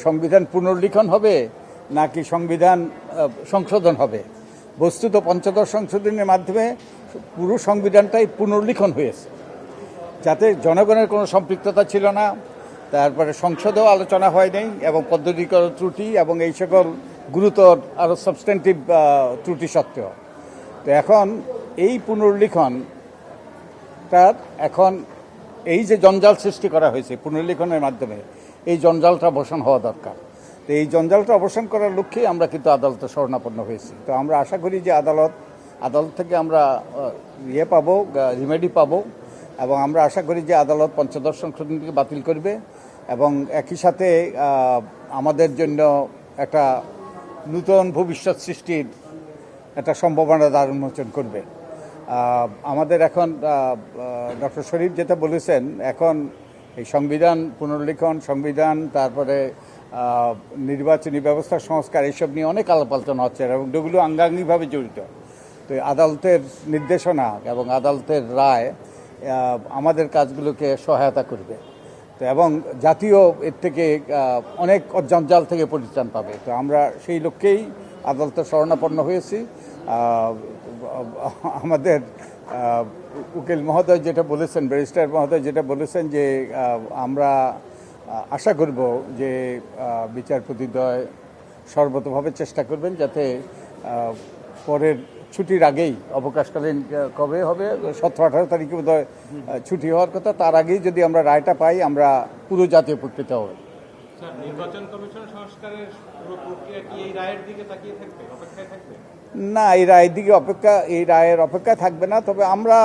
সংবিধান পুনর্লিখন হবে নাকি সংবিধান সংশোধন হবে? বস্তুত পঞ্চদশ সংশোধনের মাধ্যমে পুরো সংবিধানটাই পুনর্লিখন হয়েছে, যাতে জনগণের কোনো সম্পৃক্ততা ছিল না, তারপরে সংসদেও আলোচনা হয় নাই এবং পদ্ধতিগত ত্রুটি এবং এই সকল গুরুতর আরও সাবস্ট্যান্টিভ ত্রুটি সত্ত্বেও। তো এখন এই পুনর্লিখনটার এখন এই যে জঞ্জাল সৃষ্টি করা হয়েছে পুনর্লিখনের মাধ্যমে, এই জঞ্জালটা অবসান হওয়া দরকার। তো এই জঞ্জালটা অবসান করার লক্ষ্যেই আমরা কিন্তু আদালতে শরণাপন্ন হয়েছি। তো আমরা আশা করি যে আদালত থেকে আমরা পাবো, রিমেডি পাবো, এবং আমরা আশা করি যে আদালত পঞ্চদশ সংশোধনীকে বাতিল করবে এবং একই সাথে আমাদের জন্য একটা নূতন ভবিষ্যৎ সৃষ্টির একটা সম্ভাবনা দ্বার উন্মোচন করবে। আমাদের এখন ডক্টর শরীফ যেটা বলেছেন, এখন এই সংবিধান পুনর্লিখন, সংবিধান, তারপরে নির্বাচনী ব্যবস্থা সংস্কার, এইসব নিয়ে অনেক আলাপ আলোচনা হচ্ছে এবং এগুলো আঙ্গাঙ্গিকভাবে জড়িত। তো আদালতের নির্দেশনা এবং আদালতের রায় আমাদের কাজগুলোকে সহায়তা করবে, তো এবং জাতীয় এর থেকে অনেক জঞ্জাল থেকে পরিত্রাণ পাবে। তো আমরা সেই লক্ষ্যেই আদালতে শরণাপন্ন হয়েছি। আমাদের উকিল মহোদয় যেটা বলেছেন, ব্যারিস্টার মহোদয় যেটা বলেছেন, যে আমরা আশা করব যে বিচারপতিদ্বয় সর্বতভাবে চেষ্টা করবেন যাতে পরের ছুটির আগেই, অবকাশকালীন কবে হবে, 17-18 তারিখে বোধহয় ছুটি হওয়ার কথা, তার আগেই যদি আমরা রায়টা পাই, আমরা পুরো জাতীয় উপকৃত হব। নির্বাচন কমিশন সংস্কারের পুরো প্রক্রিয়া কি এই রায়ের দিকে তাকিয়ে থাকবে, অপেক্ষায় থাকবে? না, এই রায়ের অপেক্ষা থাকবে না। তবে আমরা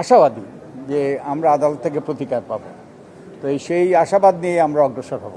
আশাবাদী যে আমরা আদালত থেকে প্রতিকার পাব। তো সেই আশাবাদ নিয়ে আমরা অগ্রসর হব।